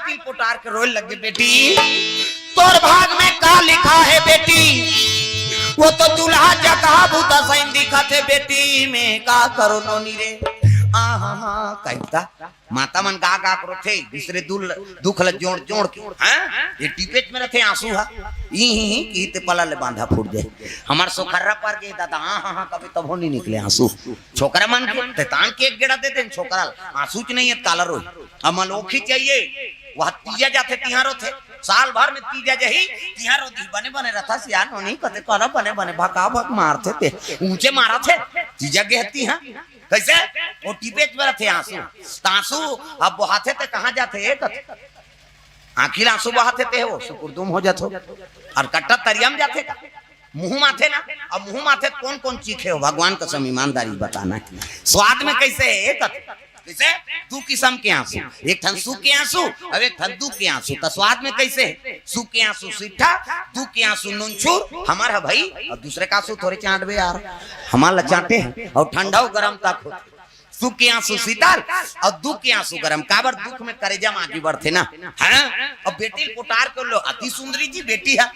बतिल पोटार के रोल लगे बेटी तोर भाग में का लिखा है बेटी वो तो दूल्हा जका भूता सैन दिखा थे बेटी में का करो नोनी रे कहता माता मन गा गा करो थे दूसरे दुख ल जोड़ जोड़ के हैं ये टिपेच में रखे आंसू हा ई कीते पला ले बांधा फूट जाए हमार सोखर्रा पर के दादा हां कभी तब हो नहीं निकले आंसू छोकरा मन के तान के एक गेड़ा देते छोकरा आंसू च नहीं है काला रो अमलोखी चाहिए वह तीजा जाते तिहारो थे साल भर में तीजा जही तिहारो दी बने बने रथा सियान नहीं कते करा बने बने भका भक मारते थे ऊंचे मारा थे तीजा गहती हां कैसे वो टिपेच में रखे आंसू अब बहाते थे कहां जाते एक आखिर आंसू बहाते थे वो सुकुरदुम हो जाते और कट्टा तरियम जाते का मुंह माथे ना अब मुंह माथे कौन कौन चीखे हो भगवान कसम ईमानदारी बताना स्वाद में कैसे है एक कैसे दो किस्म के आंसू एक ठन सूख के आंसू और एक ठन दूध के आंसू तो स्वाद में कैसे सूख के आंसू सीठा दूध के आंसू नूनछूर हमारा भाई और दूसरे का आंसू थोड़े चांटवे यार हमारा चाटे हैं और ठंडा गरम तक सुख के आंसू शीतल और दुख के आंसू गरम काबर दुख में करेजा मागी बढ़ते ना हाँ और बेटी पोटार कर लो अति सुंदरी जी बेटी है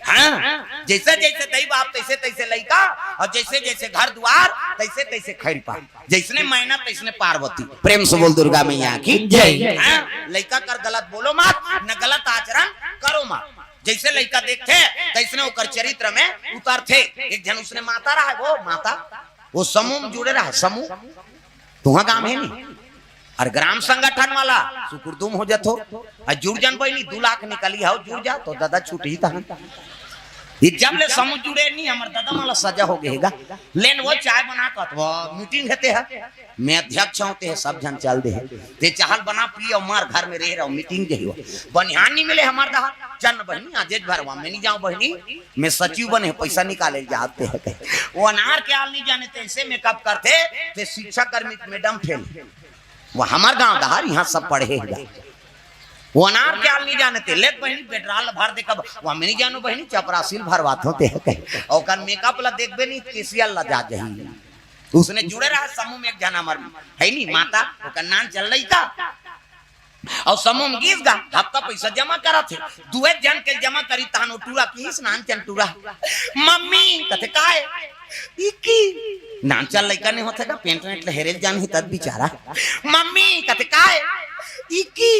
हाँ जैसे जैसे दई बाप तैसे तैसे लड़का और जैसे जैसे घर द्वार तैसे तैसे खैर पा जैसने मैना तैसने पार्वती प्रेम से बोल दुर्गा मैया की जय लड़का कर गलत बोलो मत न गलत आचरण करो मत जैसे लड़का देखते तैसने वो चरित्र में उतरते एक जन उसने माता रहा वो माता वो समूह में जुड़े रहा समूह तुहा काम है नहीं और ग्राम संगठन वाला सुकुरदुम हो जातो और जुड़ जन बहनी 2 लाख निकली हो जुड़ जा तो दादा छूट ही था जब ले समूह जुड़े नहीं हमारे दादा माला सजा हो गएगा लेन वो चाय बना कर वो मीटिंग होते है मैं अध्यक्ष होते है सब जन चल दे ते चाहल बना पी और मार घर में रह रहा मीटिंग के हो बनिहान नहीं मिले हमारे दहा चन्न बहनी आजेज भरवा मैं नहीं जाऊं बहनी मैं सचिव बने पैसा निकाले जाते हैं वो अनार के आल नहीं जाने तैसे मेकअप करते ते शिक्षा कर्मी मैडम फेल वो हमारे गांव दहार यहाँ सब पढ़े वो अनार के आल नहीं जानते लेक बहनी पेट्रोल भर दे कब वहां में नहीं जानो बहनी चपरासील भरवात होते है कहीं और कर मेकअप ला देखबे नहीं केसियल ला जा जही उसने जुड़े रहा समूह में एक जना मर है नहीं माता ओकर नाम चल रही का और समूह में गीत गा हफ्ता पैसा जमा करा थे दुए जन के जमा करी तानो टूरा की स्नान चल टूरा मम्मी कथे काए इकी नाम चल लइका नहीं होता का पेंट वेंट हेरेल जान ही तद बेचारा मम्मी कथे काए इकी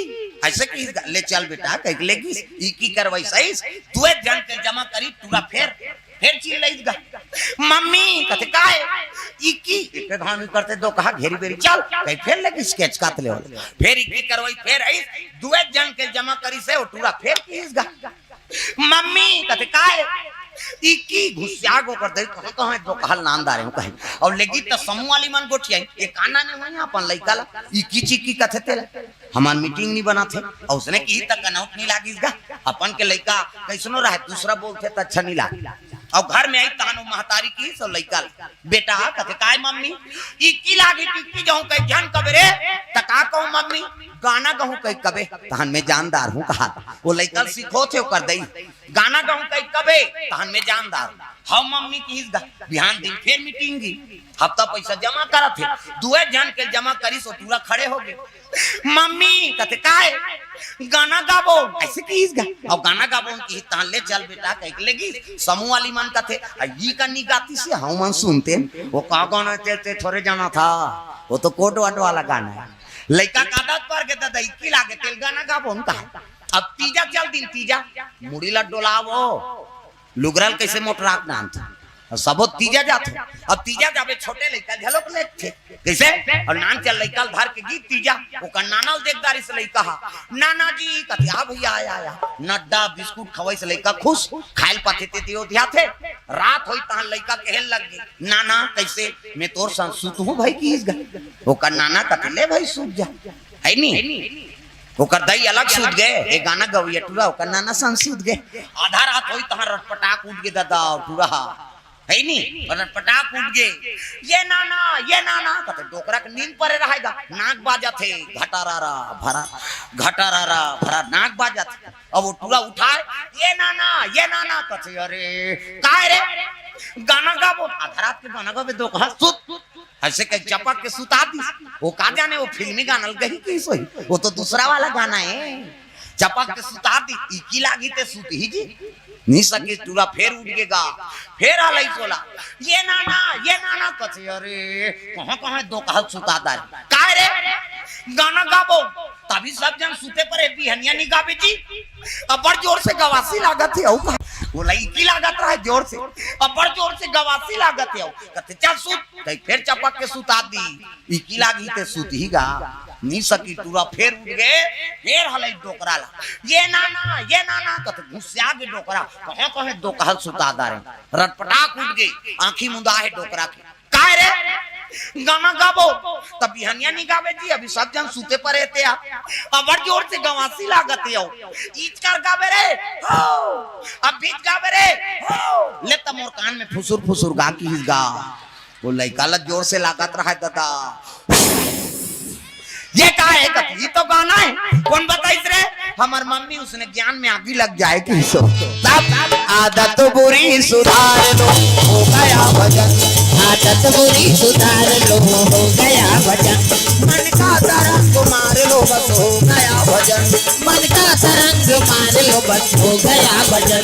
ऐसे की ले चल बेटा कह लेगी इकी करवाई सही दुए जन के जमा करी टूरा फिर चीज लईगा मम्मी कथे काए इकी एक धान करते दो कहा घेरी बेरी चल कहीं फिर लगी स्केच काट ले फिर इकी करवाई फिर आई दुए जन के जमा करी से टूरा फिर कीसगा मम्मी कथे काए इकी घुसिया गो कर दे कहां दो कहल नामदार है कहीं और लेगी तो समूह वाली मन गोठिया एक काना ने वही अपन लइका ला इकी चिकी कथे तेरे हमार मीटिंग नहीं बना थे और उसने की तक अनाउंस नहीं लागिसगा अपन के लइका कैसनो रहे दूसरा बोलते तो अच्छा नहीं लागी और घर में आई तानो महतारी की सो लइका बेटा कथे काय मम्मी इकी लागी टिक्की जाऊं कहीं जान कबे रे तका कहूं मम्मी गाना कहूं कहीं कबे तहन में जानदार हूं कहा वो लइका सीखो थे कर दई गाना कहूं कहीं कबे तहन में जानदार हम मम्मी की बिहान दिन फिर मीटिंग की हफ्ता पैसा जमा करा थे दुए जन के जमा करी सो पूरा खड़े हो गए मम्मी कथे काए गाना गाबो ऐसे कीस गा और गाना गाबो की तान ले चल बेटा कह लेगी समूह वाली मन कथे ये कन्नी गाती से हम मन सुनते वो का गाना ते थोड़े जाना था वो तो कोट वाट वाला गाना है लइका कादत पर के दादा इकी लागे तेल गाना गाबो उनका अब तीजा चल दिन तीजा मुड़ी ला डोलावो लुगरल कैसे मोटराक नाम था सबो तीजा जाते अब तीजा जाबे छोटे लइका झलक ले थे कैसे और नाम चल लइका धर के गीत तीजा ओकर नाना देखदारी से लइका नाना जी कथिया भैया आया नड्डा बिस्कुट खवाई से लइका खुश खाइल पाते ते दियो ध्या थे रात होई तहां लइका कहल लग गई नाना कैसे मैं तोर संग सुत हूं भाई कीस गा ओकर नाना कथले भाई सुत जा है नी ओकर दई अलग सूत गए ए गाना गवैया टूरा ओकर नाना संग सूत गए आधा रात होई तहां रटपटाक उठ गए दादा टूरा है नी और पटाक उठ गए ये नाना कहते डोकरा के नींद परे रहेगा नाक बाजा थे घटारारा भरा नाक बाजा थे अब वो टूरा उठाए ये नाना कहते अरे काय रे गाना गाबो आधा रात के गाना गाबे दो कहा सुत ऐसे कहीं चपक के सुता दी वो का जाने वो फिल्मी गाना गही की सोई वो तो दूसरा वाला गाना है चपक के सुता दी इकी लागी ते सुत ही जी नहीं सके टूरा फेर उठ गेगा फेर आलई सोला ये नाना कथे अरे कहां दो कहल सुताता है काय रे गाना गाबो तभी सब जन सुते पर बिहनिया नहीं गावे जी अब बड़ जोर से गवासी लागत है औ वो लईकी लागत रहा जोर से अब बड़ जोर से गवासी लागत है कहते चल सुत कई फिर चपक के सुता दी इकी लागी ते सुत ही गा नहीं सकी टूरा फेर उठ गए फेर हलई डोकरा ला ये नाना कहते घुसिया के डोकरा कहे दो कहल सुता दा रे रटपटाक उठ गई आंखी मुंदा है डोकरा के काय रे गाना गाबो तब बिहनिया नहीं गावे जी अभी सब जन सूते पड़े थे आप अब बड़ जोर से गवासी लागत है ईच कर गावे रे हो अब बीच गावे रे हो ले त मोर कान में फुसुर गा की गा वो लइका ला जोर से लागत रहा दादा ये का है ये तो गाना है कौन बताइस रे हमार मम्मी उसने ज्ञान में आगी लग जाए कि सो तब आदत बुरी सुधार लो हो गया भजन आदत बुरी सुधार लो हो गया भजन मन का तरंग मार लो बस हो गया भजन मन का तरंग मार लो बस हो गया भजन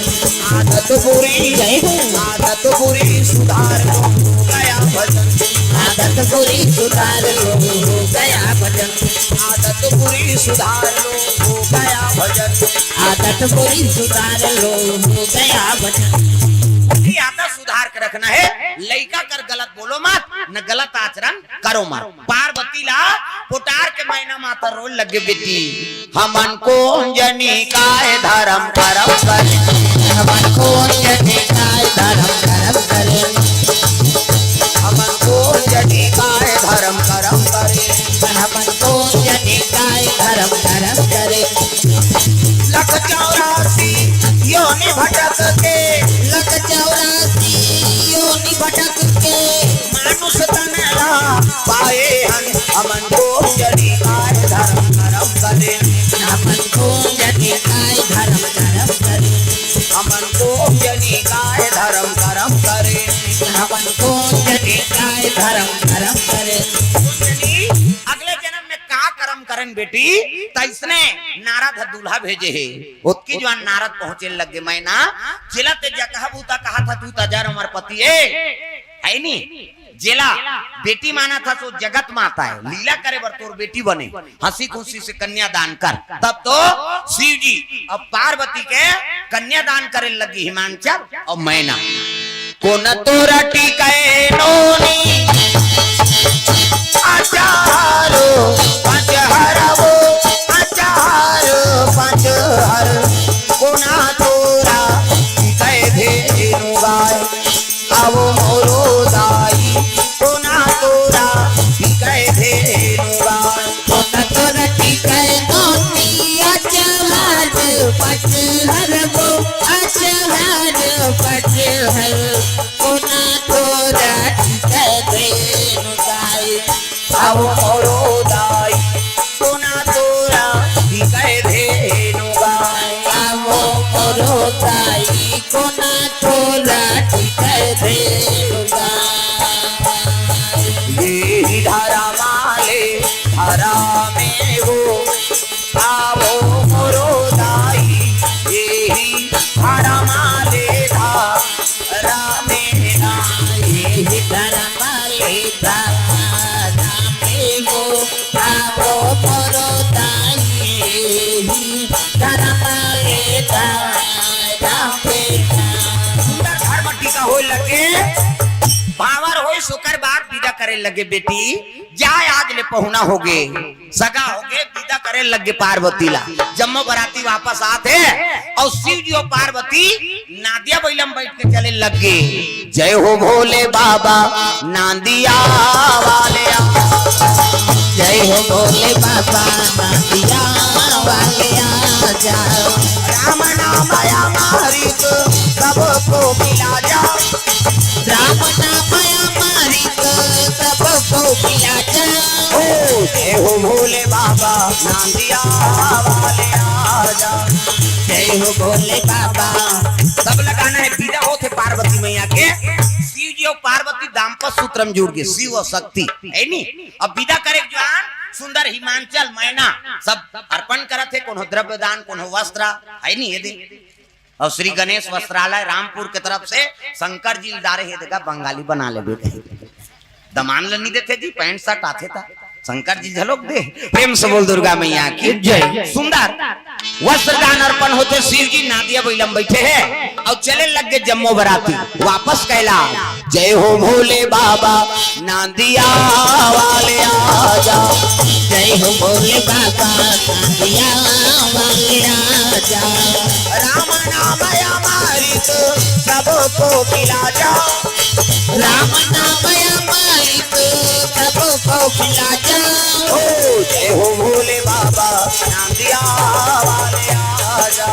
आदत बुरी सुधार लो हो गया भजन आदत बुरी सुधार लो हो गया भजन आदत बुरी सुधार लो हो गया भजन आदत बुरी सुधार लो हो गया भजन ये आदत सुधार के रखना है लइका कर गलत बोलो मत न गलत आचरण करो मत पार्वती ला पुटार के महीना माता रोल लगे बेटी हमन को जनी काय धर्म करम करे हमन को जनी काय धर्म करम करे हमन को जनी काय धर्म करम करे हमन को जनी काय धर्म करम करे लख 84 योनि भटक के लख 84 योनि भटक के मानुष तनला पाए हमन को जनी काय धर्म करम करे हमन को जनी काय धर्म करम करे हमन को जनी काय धर्म करम करे हमन को जनी काय धर्म करम करे अगले जन्म में का कर्म करन बेटी त इसने नारद दूल्हा भेजे है उसकी जवान नारद पहुंचे लगे मैना जिलत जगह बूता कहा था तू तजार हमार पति है नी जेला बेटी माना था तो जगत माता है लीला करे बर तोर बेटी बने हंसी खुशी से कन्या दान कर तब तो शिव जी अब पार्वती के कन्या दान करे लगी हिमांचल और मैना कोन तोरा टिकाए नोनी आचारो पंचहरवो आचारो पंचहर कोना तोरा टिकाए धेनु गाय आवो मोरो दाई कोना तोरा टिकाए धेनु गाय कोना तोरा टिकाए नोनी आचार पंचहरवो आचार पंचहर कोना तोरा टिकाए धेनु गाय आवो मोरो दाई कोना तोरा टिकाए धेनु गाय आवो मोरो दाई कोना तोरा टिकाए धेनु गाय ये धारा माले धारा में वो आवो मोरो दाई ये धारा माले धारा में नाई धारा माले धारा में वो आवो मोरो दाई धारा माले धारा में सुंदर घर मट्टी का हो लगे बावर हो सुकर बात विदा करे लगे बेटी जाए आज ले पहुना होगे सगा होगे विदा करे लगे पार्वती ला जम्मो बराती वापस आते और शिव जी और पार्वती नादिया बैलम बैठ के चले लगे जय हो भोले बाबा नांदिया वाले जय हो भोले बाबा नांदिया वाले जाओ राम नाम अमृत सबको मिला जाओ राम नाम अमृत सबको मिला जाओ जय हो भोले बाबा नांदिया वाले आजा जय हो भोले बाबा सब लगाना है विदा होते पार्वती मैया के शिव जी और पार्वती दाम्पत्य आपस सूत्र में जुड़ गए, शिव और शक्ति है नी। अब विदा करे जवान सुंदर हिमांचल मैना सब अर्पण करत है, कोनो द्रव्य दान, कोनो वस्त्र है नी। ये दिन और श्री गणेश वस्त्रालय रामपुर के तरफ से शंकर जी दारे है देखा बंगाली बना ले बेटे दमान लनी देते जी पैंट शर्ट आते था शंकर जी झलक दे। प्रेम से बोल दुर्गा मैया की जय। सुंदर वस्त्र दान अर्पण होते शिव जी नादिया बैलम बैठे हैं और चले लग गए जम्मू बराती वापस कैला। जय हो भोले बाबा नादिया वाले आजा, जय हो भोले बाबा नादिया वाले आजा। राम नाम अमृत सबको पिला जा, राम नाम अमृत सबको पिला जा। ओ जय हो भोले बाबा नादिया वाले आजा,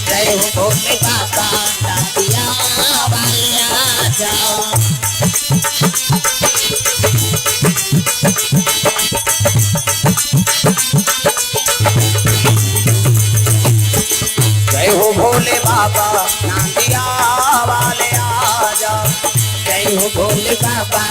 जय हो भोले बाबा नादिया वाले आजा। जय हो भोले बाबा नादिया वाले आजा, जय हो भोले बाबा